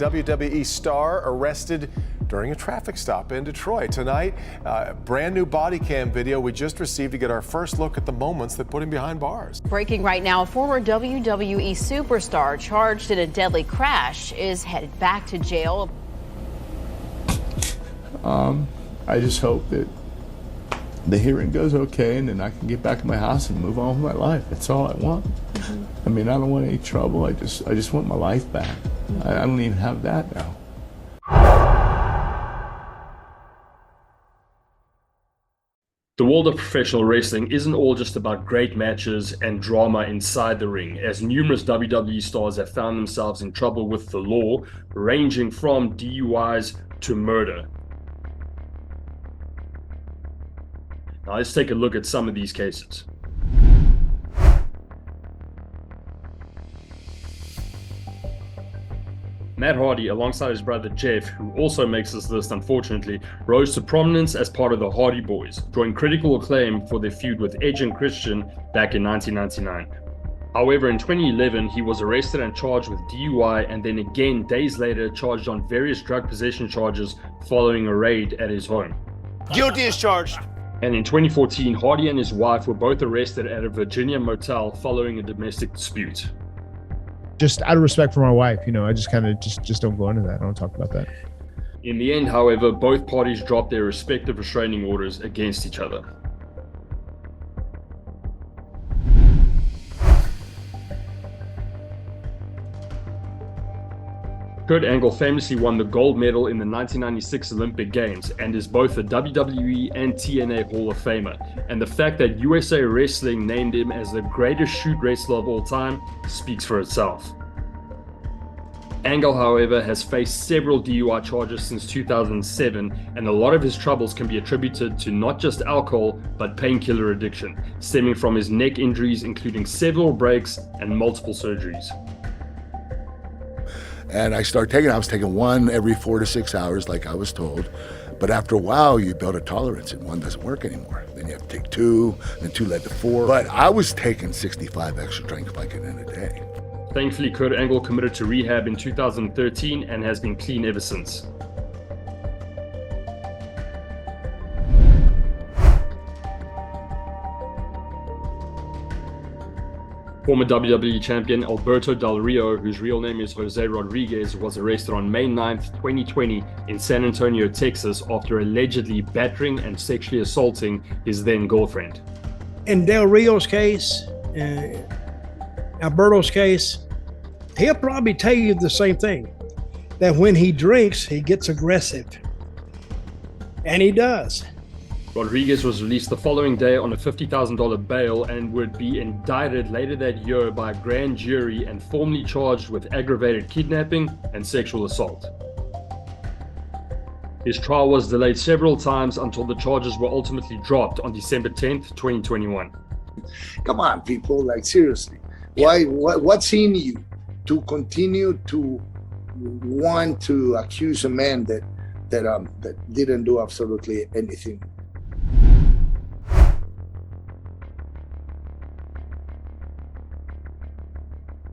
WWE star arrested during a traffic stop in Detroit. Tonight, brand new body cam video we just received to get our first look at the moments that put him behind bars. Breaking right now, a former WWE superstar charged in a deadly crash is headed back to jail. I just hope that the hearing goes okay and then I can get back to my house and move on with my life. That's all I want. I mean, I don't want any trouble. I just want my life back. I don't even have that now. The world of professional wrestling isn't all just about great matches and drama inside the ring, as numerous WWE stars have found themselves in trouble with the law, ranging from DUIs to murder. Now let's take a look at some of these cases. Matt Hardy, alongside his brother Jeff, who also makes this list unfortunately, rose to prominence as part of the Hardy Boys, drawing critical acclaim for their feud with Edge and Christian back in 1999. However, in 2011, he was arrested and charged with DUI, and then again days later charged on various drug possession charges following a raid at his home. Guilty as charged. And in 2014, Hardy and his wife were both arrested at a Virginia motel following a domestic dispute. Just out of respect for my wife, I just kind of just don't go into that. I don't talk about that. In the end, however, both parties dropped their respective restraining orders against each other. Kurt Angle famously won the gold medal in the 1996 Olympic Games and is both a WWE and TNA Hall of Famer. And the fact that USA Wrestling named him as the greatest shoot wrestler of all time speaks for itself. Angle, however, has faced several DUI charges since 2007, and a lot of his troubles can be attributed to not just alcohol, but painkiller addiction, stemming from his neck injuries, including several breaks and multiple surgeries. And I was taking one every 4 to 6 hours like I was told. But after a while, you build a tolerance and one doesn't work anymore. Then you have to take 2, and 2 led to 4. But I was taking 65 extra drinks like in a day. Thankfully, Kurt Angle committed to rehab in 2013 and has been clean ever since. Former WWE champion Alberto Del Rio, whose real name is Jose Rodriguez, was arrested on May 9th, 2020 in San Antonio, Texas, after allegedly battering and sexually assaulting his then girlfriend. In Del Rio's case, Alberto's case, he'll probably tell you the same thing, that when he drinks, he gets aggressive. And he does. Rodriguez was released the following day on a $50,000 bail and would be indicted later that year by a grand jury and formally charged with aggravated kidnapping and sexual assault. His trial was delayed several times until the charges were ultimately dropped on December 10th, 2021. Come on, people, like seriously. Why? What's in you to continue to want to accuse a man that didn't do absolutely anything?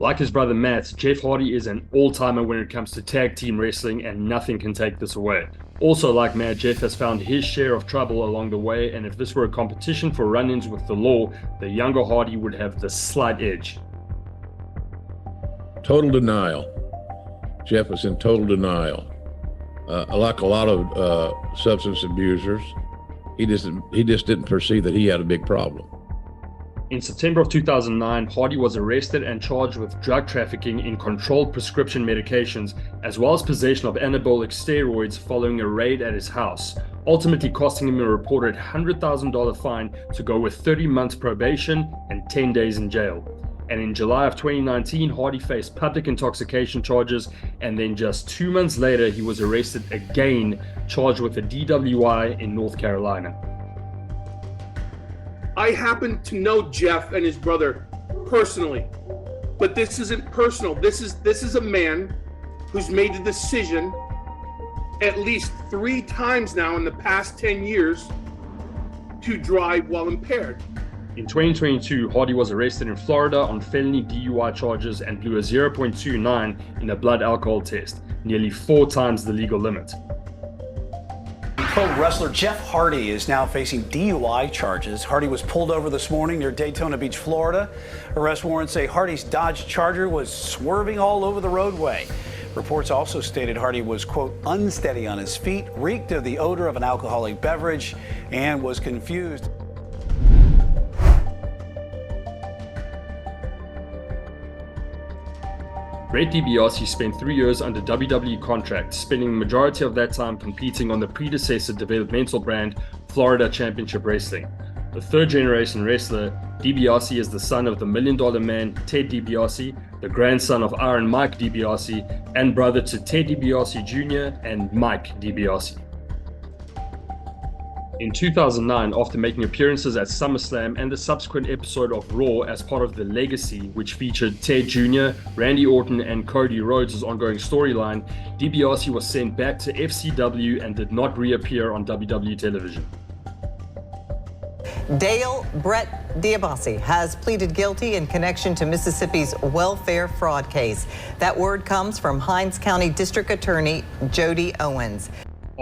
Like his brother Matt, Jeff Hardy is an all-timer when it comes to tag team wrestling, and nothing can take this away. Also, like Matt, Jeff has found his share of trouble along the way, and if this were a competition for run-ins with the law, the younger Hardy would have the slight edge. Total denial. Jeff was in total denial. Like a lot of substance abusers, he just didn't perceive that he had a big problem. In September of 2009, Hardy was arrested and charged with drug trafficking in controlled prescription medications, as well as possession of anabolic steroids following a raid at his house, ultimately costing him a reported $100,000 fine to go with 30 months probation and 10 days in jail. And in July of 2019, Hardy faced public intoxication charges, and then just 2 months later, he was arrested again, charged with a DWI in North Carolina. I happen to know Jeff and his brother personally, but this isn't personal. This is a man who's made the decision at least 3 times now in the past 10 years to drive while impaired. In 2022, Hardy was arrested in Florida on felony DUI charges and blew a 0.29 in a blood alcohol test, nearly 4 times the legal limit. Pro wrestler Jeff Hardy is now facing DUI charges. Hardy was pulled over this morning near Daytona Beach, Florida. Arrest warrants say Hardy's Dodge Charger was swerving all over the roadway. Reports also stated Hardy was, quote, unsteady on his feet, reeked of the odor of an alcoholic beverage, and was confused. Brett DiBiase spent 3 years under WWE contract, spending the majority of that time competing on the predecessor developmental brand Florida Championship Wrestling. The third-generation wrestler, DiBiase is the son of the $1 Million Man Ted DiBiase, the grandson of Iron Mike DiBiase, and brother to Ted DiBiase Jr. and Mike DiBiase. In 2009, after making appearances at SummerSlam and the subsequent episode of Raw as part of The Legacy, which featured Ted Jr., Randy Orton, and Cody Rhodes' ongoing storyline, DiBiase was sent back to FCW and did not reappear on WWE television. Dale Brett DiBiase has pleaded guilty in connection to Mississippi's welfare fraud case. That word comes from Haynes County District Attorney Jody Owens.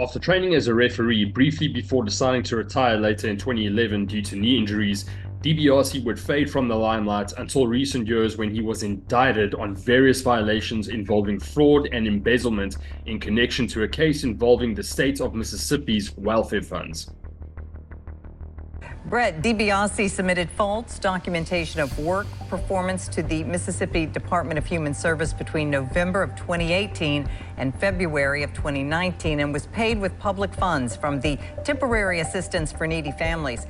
After training as a referee briefly before deciding to retire later in 2011 due to knee injuries, DiBiase would fade from the limelight until recent years when he was indicted on various violations involving fraud and embezzlement in connection to a case involving the state of Mississippi's welfare funds. Brett DiBiase submitted false documentation of work performance to the Mississippi Department of Human Service between November of 2018 and February of 2019 and was paid with public funds from the Temporary Assistance for Needy Families.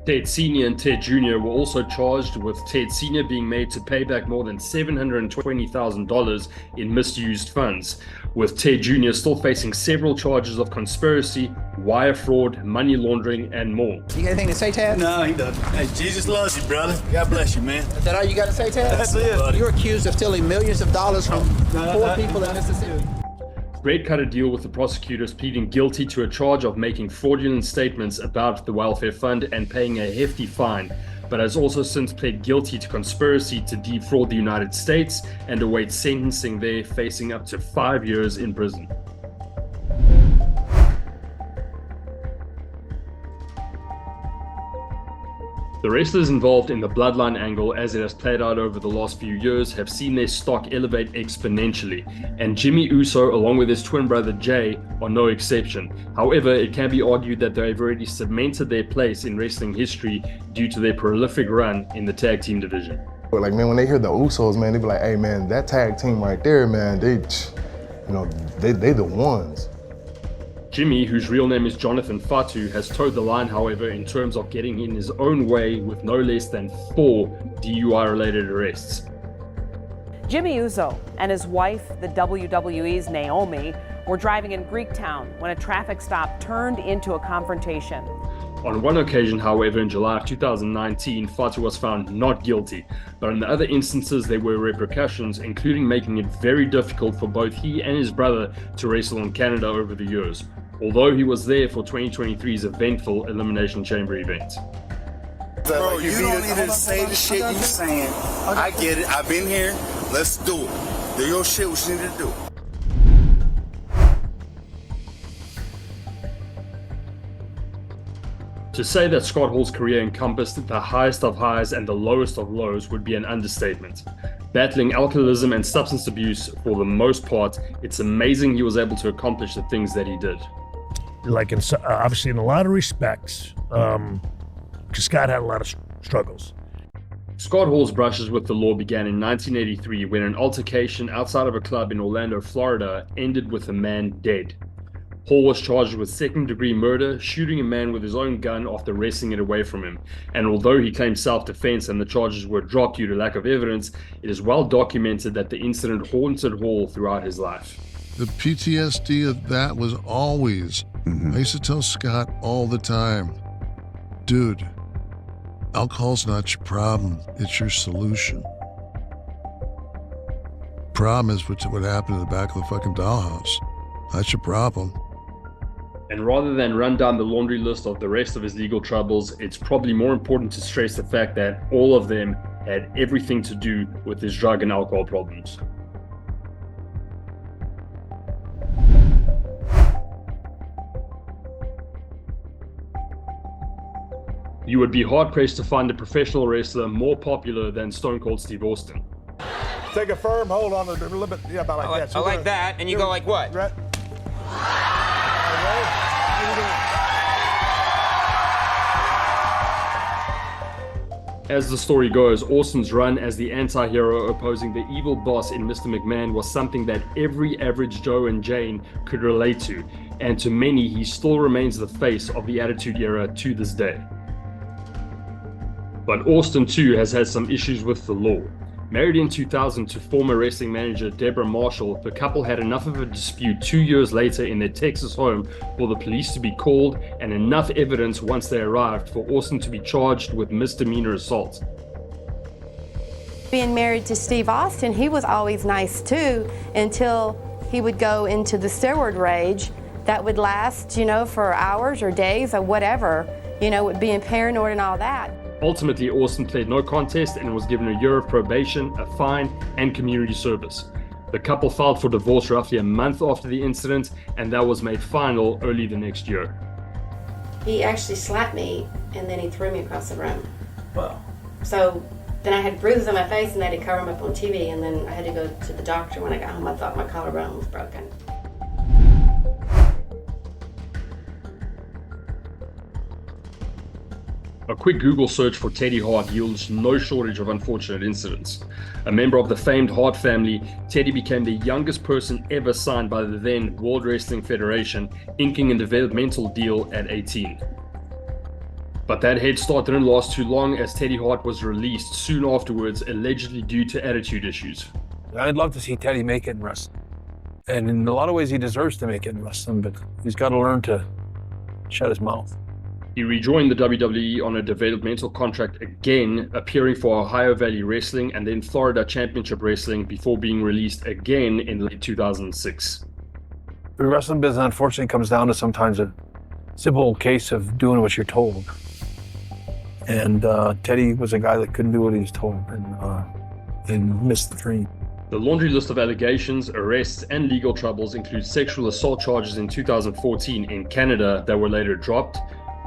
Ted Sr. and Ted Jr. were also charged, with Ted Sr. being made to pay back more than $720,000 in misused funds, with Ted Jr. still facing several charges of conspiracy, wire fraud, money laundering, and more. You got anything to say, Ted? No, he doesn't. Hey, Jesus loves you, brother. God bless you, man. Is that all you got to say, Ted? That's it, buddy. You're accused of stealing millions of dollars from poor people in Mississippi. Brett cut a deal with the prosecutors, pleading guilty to a charge of making fraudulent statements about the welfare fund and paying a hefty fine, but has also since pled guilty to conspiracy to defraud the United States and awaits sentencing there, facing up to 5 years in prison. The wrestlers involved in the bloodline angle, as it has played out over the last few years, have seen their stock elevate exponentially, and Jimmy Uso, along with his twin brother Jay, are no exception. However, it can be argued that they've already cemented their place in wrestling history due to their prolific run in the tag team division. But like, man, when they hear the Usos, man, they be like, hey, man, that tag team right there, man, they the ones. Jimmy, whose real name is Jonathan Fatu, has towed the line, however, in terms of getting in his own way with no less than 4 DUI-related arrests. Jimmy Uso and his wife, the WWE's Naomi, were driving in Greektown when a traffic stop turned into a confrontation. On one occasion, however, in July of 2019, Fatu was found not guilty, but in the other instances there were repercussions, including making it very difficult for both he and his brother to wrestle in Canada over the years, although he was there for 2023's eventful Elimination Chamber event. Bro, you don't need to say the shit you saying. I get it. I've been here. Let's do it. Do your shit what you need to do. To say that Scott Hall's career encompassed the highest of highs and the lowest of lows would be an understatement. Battling alcoholism and substance abuse for the most part, it's amazing he was able to accomplish the things that he did. Like, obviously, in a lot of respects, because Scott had a lot of struggles. Scott Hall's brushes with the law began in 1983 when an altercation outside of a club in Orlando, Florida, ended with a man dead. Hall was charged with second-degree murder, shooting a man with his own gun after wresting it away from him. And although he claimed self-defense and the charges were dropped due to lack of evidence, it is well documented that the incident haunted Hall throughout his life. The PTSD of that was always, I used to tell Scott all the time, dude, alcohol's not your problem, it's your solution. Problem is what happened in the back of the fucking dollhouse. That's your problem. And rather than run down the laundry list of the rest of his legal troubles, it's probably more important to stress the fact that all of them had everything to do with his drug and alcohol problems. You would be hard-pressed to find a professional wrestler more popular than Stone Cold Steve Austin. Take a firm hold on it a little bit, yeah, about like that. So I like that, and you go like what? Right. As the story goes, Austin's run as the anti-hero opposing the evil boss in Mr. McMahon was something that every average Joe and Jane could relate to, and to many he still remains the face of the Attitude Era to this day. But Austin too has had some issues with the law. Married in 2000 to former wrestling manager Deborah Marshall, the couple had enough of a dispute 2 years later in their Texas home for the police to be called, and enough evidence once they arrived for Austin to be charged with misdemeanor assault. Being married to Steve Austin, he was always nice too, until he would go into the steroid rage that would last, you know, for hours or days or whatever, you know, with being paranoid and all that. Ultimately, Austin pled no contest and was given a year of probation, a fine, and community service. The couple filed for divorce roughly a month after the incident, and that was made final early the next year. He actually slapped me, and then he threw me across the room. Wow. So then I had bruises on my face, and they had to cover them up on TV, and then I had to go to the doctor. When I got home, I thought my collarbone was broken. A quick Google search for Teddy Hart yields no shortage of unfortunate incidents. A member of the famed Hart family, Teddy became the youngest person ever signed by the then World Wrestling Federation, inking a developmental deal at 18. But that head start didn't last too long, as Teddy Hart was released soon afterwards, allegedly due to attitude issues. I'd love to see Teddy make it in wrestling. And in a lot of ways he deserves to make it in wrestling, but he's got to learn to shut his mouth. He rejoined the WWE on a developmental contract again, appearing for Ohio Valley Wrestling and then Florida Championship Wrestling before being released again in late 2006. The wrestling business, unfortunately, comes down to sometimes a simple case of doing what you're told. And Teddy was a guy that couldn't do what he was told and missed the dream. The laundry list of allegations, arrests, and legal troubles includes sexual assault charges in 2014 in Canada that were later dropped,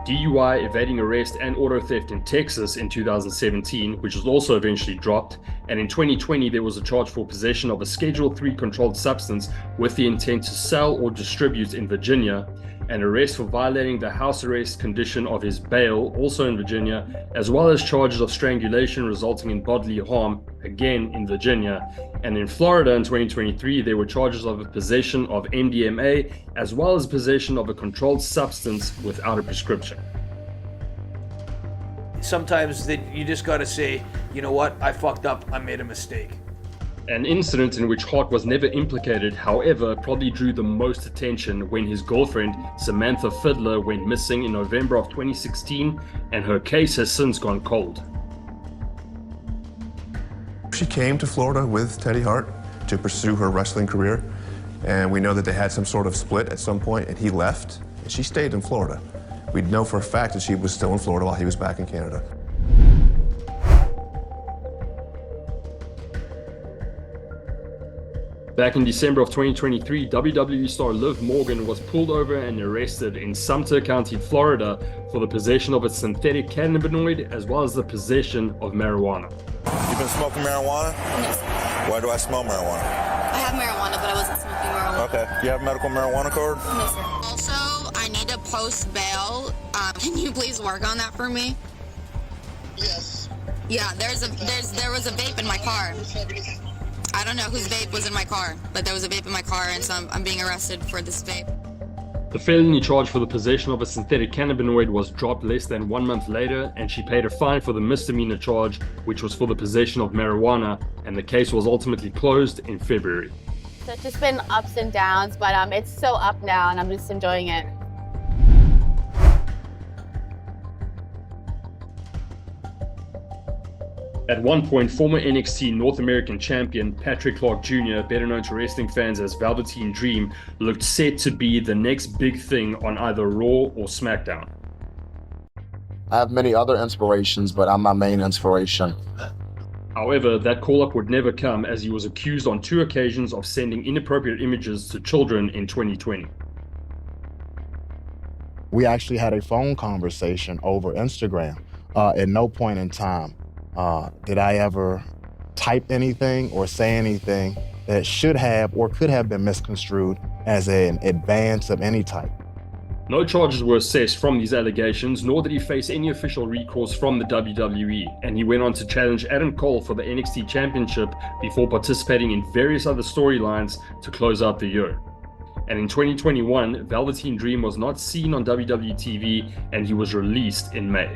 DUI, evading arrest, and auto theft in Texas in 2017, which was also eventually dropped. And in 2020, there was a charge for possession of a Schedule III controlled substance with the intent to sell or distribute in Virginia, an arrest for violating the house arrest condition of his bail, also in Virginia, as well as charges of strangulation resulting in bodily harm, again in Virginia. And in Florida in 2023, there were charges of possession of MDMA, as well as possession of a controlled substance without a prescription. Sometimes you just got to say, you know what, I fucked up, I made a mistake. An incident in which Hart was never implicated, however, probably drew the most attention when his girlfriend, Samantha Fiddler, went missing in November of 2016, and her case has since gone cold. She came to Florida with Teddy Hart to pursue her wrestling career, and we know that they had some sort of split at some point, and he left, and she stayed in Florida. We know for a fact that she was still in Florida while he was back in Canada. Back in December of 2023, WWE star Liv Morgan was pulled over and arrested in Sumter County, Florida, for the possession of a synthetic cannabinoid as well as the possession of marijuana. You've been smoking marijuana? Yes. Why do I smell marijuana? I have marijuana, but I wasn't smoking marijuana. Okay. You have a medical marijuana card? No, sir. Also, I need to post bail. Can you please work on that for me? Yes. Yeah, there was a vape in my car. I don't know whose vape was in my car, but there was a vape in my car, and so I'm being arrested for this vape. The felony charge for the possession of a synthetic cannabinoid was dropped less than 1 month later, and she paid a fine for the misdemeanor charge, which was for the possession of marijuana, and the case was ultimately closed in February. So it's just been ups and downs, but it's so up now, and I'm just enjoying it. At one point, former NXT North American champion Patrick Clark Jr., better known to wrestling fans as Velveteen Dream, looked set to be the next big thing on either Raw or SmackDown. I have many other inspirations, but I'm my main inspiration. However, that call-up would never come, as he was accused on 2 occasions of sending inappropriate images to children in 2020. We actually had a phone conversation over Instagram. At no point in time did I ever type anything or say anything that should have or could have been misconstrued as an advance of any type. No charges were assessed from these allegations, nor did he face any official recourse from the WWE, and he went on to challenge Adam Cole for the NXT Championship before participating in various other storylines to close out the year. And in 2021, Velveteen Dream was not seen on WWE TV, and he was released in May.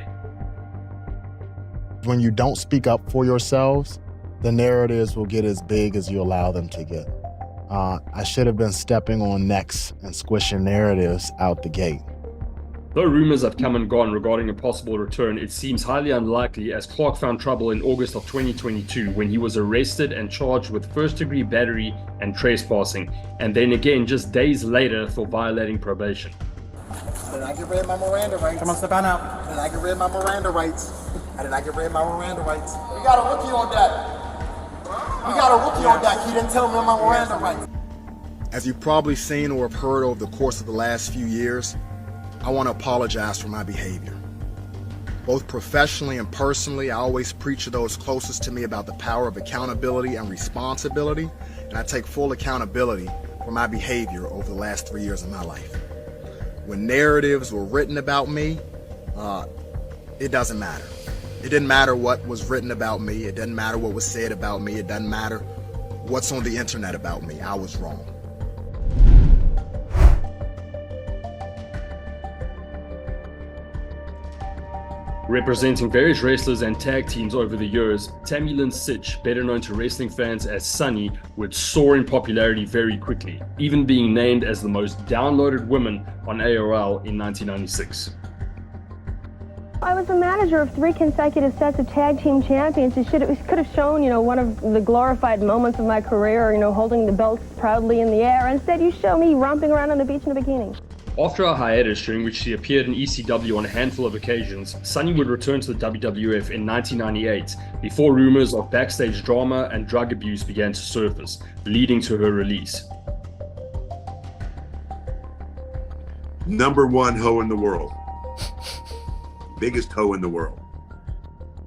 When you don't speak up for yourselves, the narratives will get as big as you allow them to get. I should have been stepping on necks and squishing narratives out the gate. Though rumors have come and gone regarding a possible return, it seems highly unlikely, as Clark found trouble in August of 2022 when he was arrested and charged with first-degree battery and trespassing, and then again just days later for violating probation. Did I get rid of my Miranda rights? Come on, step on out. Did I get rid of my Miranda rights? Did I get rid of my Miranda rights? We got a rookie on deck. We got a rookie on deck. He didn't tell me my Miranda rights. As you've probably seen or have heard over the course of the last few years, I want to apologize for my behavior. Both professionally and personally, I always preach to those closest to me about the power of accountability and responsibility, and I take full accountability for my behavior over the last 3 years of my life. When narratives were written about me, it doesn't matter. It didn't matter what was written about me. It doesn't matter what was said about me. It doesn't matter what's on the internet about me. I was wrong. Representing various wrestlers and tag teams over the years, Tammy Sytch, better known to wrestling fans as Sunny, would soar in popularity very quickly, even being named as the most downloaded woman on AOL in 1996. I was the manager of 3 consecutive sets of tag team champions. It could have shown, one of the glorified moments of my career, holding the belts proudly in the air. Instead, you show me romping around on the beach in a bikini. After a hiatus during which she appeared in ECW on a handful of occasions, Sunny would return to the WWF in 1998 before rumors of backstage drama and drug abuse began to surface, leading to her release. #1 hoe in the world. Biggest hoe in the world.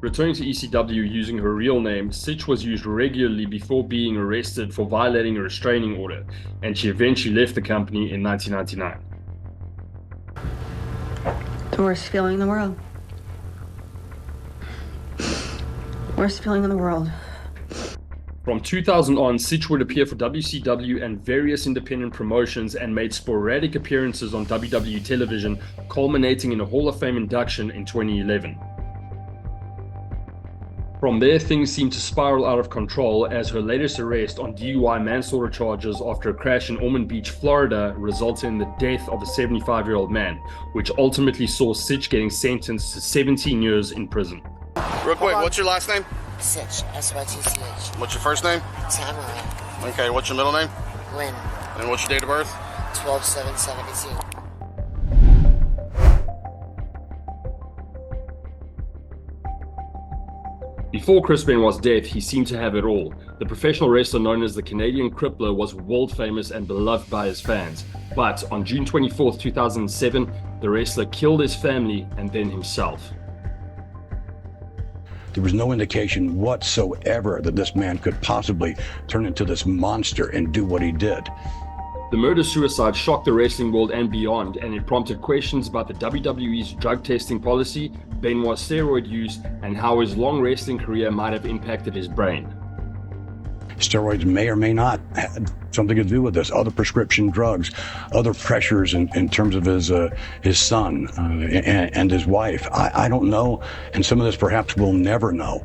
Returning to ECW using her real name, Sytch was used regularly before being arrested for violating a restraining order, and she eventually left the company in 1999. The worst feeling in the world. Worst feeling in the world. From 2000 on, Sytch would appear for WCW and various independent promotions and made sporadic appearances on WWE television, culminating in a Hall of Fame induction in 2011. From there, things seemed to spiral out of control as her latest arrest on DUI manslaughter charges after a crash in Ormond Beach, Florida, resulted in the death of a 75-year-old man, which ultimately saw Sytch getting sentenced to 17 years in prison. Real quick, what's your last name? Sytch, S-Y-T-C-H. What's your first name? Tamara. Okay, what's your middle name? Lynn. And what's your date of birth? 12/7/72. Before Chris Benoit's death, he seemed to have it all. The professional wrestler known as the Canadian Crippler was world famous and beloved by his fans. But on June 24th, 2007, the wrestler killed his family and then himself. There was no indication whatsoever that this man could possibly turn into this monster and do what he did. The murder-suicide shocked the wrestling world and beyond, and it prompted questions about the WWE's drug testing policy, Benoit's steroid use, and how his long wrestling career might have impacted his brain. Steroids may or may not have something to do with this. Other prescription drugs, other pressures in terms of his son and his wife. I don't know, and some of this perhaps we'll never know.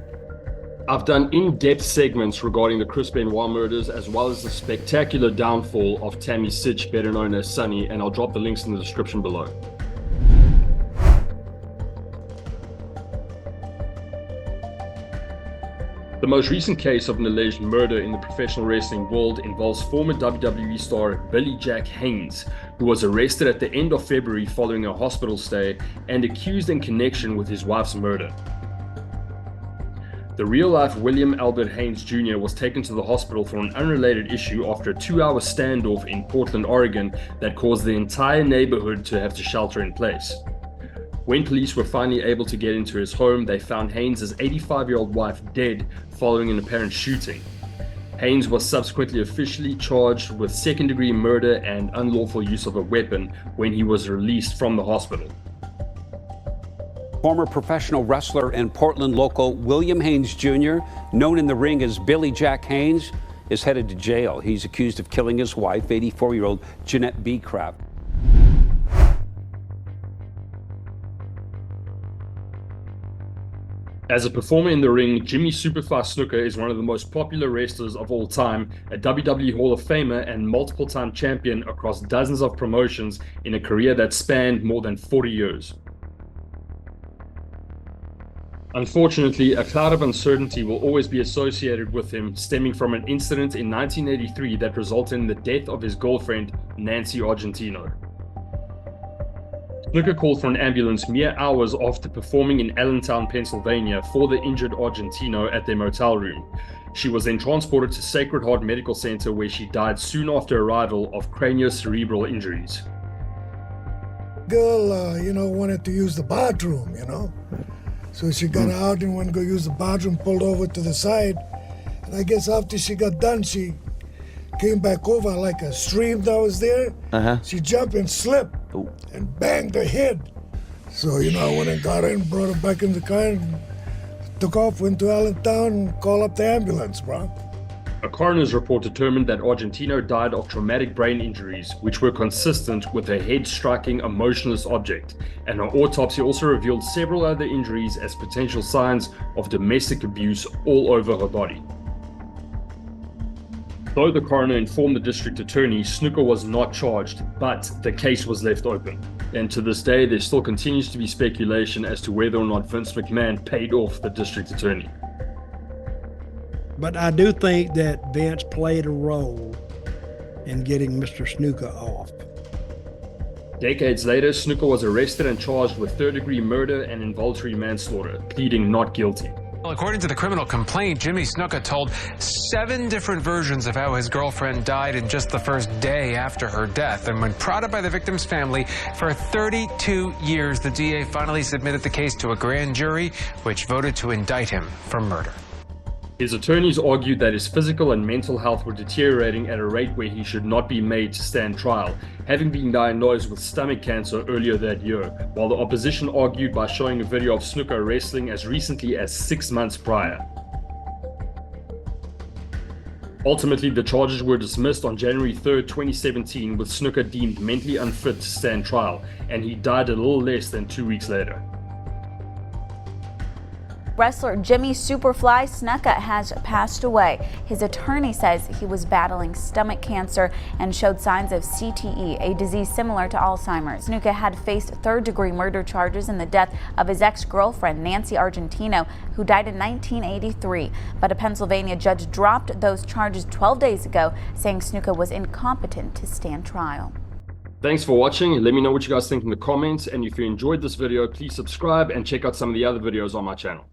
I've done in-depth segments regarding the Chris Benoit murders, as well as the spectacular downfall of Tammy Sytch, better known as Sunny, and I'll drop the links in the description below. most recent case of an alleged murder in the professional wrestling world involves former WWE star Billy Jack Haynes, who was arrested at the end of February following a hospital stay and accused in connection with his wife's murder. The real-life William Albert Haynes Jr. was taken to the hospital for an unrelated issue after a 2-hour standoff in Portland, Oregon that caused the entire neighborhood to have to shelter in place. When police were finally able to get into his home, they found Haynes' 85-year-old wife dead following an apparent shooting. Haynes was subsequently officially charged with second-degree murder and unlawful use of a weapon when he was released from the hospital. Former professional wrestler and Portland local William Haynes Jr., known in the ring as Billy Jack Haynes, is headed to jail. He's accused of killing his wife, 84-year-old Jeanette B. Kraft. As a performer in the ring, Jimmy Superfly Snuka is one of the most popular wrestlers of all time, a WWE Hall of Famer and multiple-time champion across dozens of promotions in a career that spanned more than 40 years. Unfortunately, a cloud of uncertainty will always be associated with him, stemming from an incident in 1983 that resulted in the death of his girlfriend, Nancy Argentino. Snuka called for an ambulance mere hours after performing in Allentown, Pennsylvania for the injured Argentino at their motel room. She was then transported to Sacred Heart Medical Center where she died soon after arrival of craniocerebral injuries. Girl, wanted to use the bathroom, So she got out and went to go use the bathroom, pulled over to the side. And I guess after she got done, she came back over like a stream that was there. She jumped and slipped and banged her head. So, I went and got her and brought her back in the car and took off, went to Allentown and called up the ambulance, bro. A coroner's report determined that Argentino died of traumatic brain injuries, which were consistent with her head striking a motionless object, and her autopsy also revealed several other injuries as potential signs of domestic abuse all over her body. Though the coroner informed the district attorney, Snuka was not charged, but the case was left open. And to this day, there still continues to be speculation as to whether or not Vince McMahon paid off the district attorney. But I do think that Vince played a role in getting Mr. Snuka off. Decades later, Snuka was arrested and charged with third-degree murder and involuntary manslaughter, pleading not guilty. Well, according to the criminal complaint, Jimmy Snuka told 7 different versions of how his girlfriend died in just the first day after her death. And when prodded by the victim's family for 32 years, the DA finally submitted the case to a grand jury, which voted to indict him for murder. His attorneys argued that his physical and mental health were deteriorating at a rate where he should not be made to stand trial, having been diagnosed with stomach cancer earlier that year, while the opposition argued by showing a video of Snuka wrestling as recently as 6 months prior. Ultimately, the charges were dismissed on January 3, 2017, with Snuka deemed mentally unfit to stand trial, and he died a little less than 2 weeks later. Wrestler Jimmy Superfly Snuka has passed away. His attorney says he was battling stomach cancer and showed signs of CTE, a disease similar to Alzheimer's. Snuka had faced third-degree murder charges in the death of his ex-girlfriend, Nancy Argentino, who died in 1983. But a Pennsylvania judge dropped those charges 12 days ago, saying Snuka was incompetent to stand trial. Thanks for watching. Let me know what you guys think in the comments. And if you enjoyed this video, please subscribe and check out some of the other videos on my channel.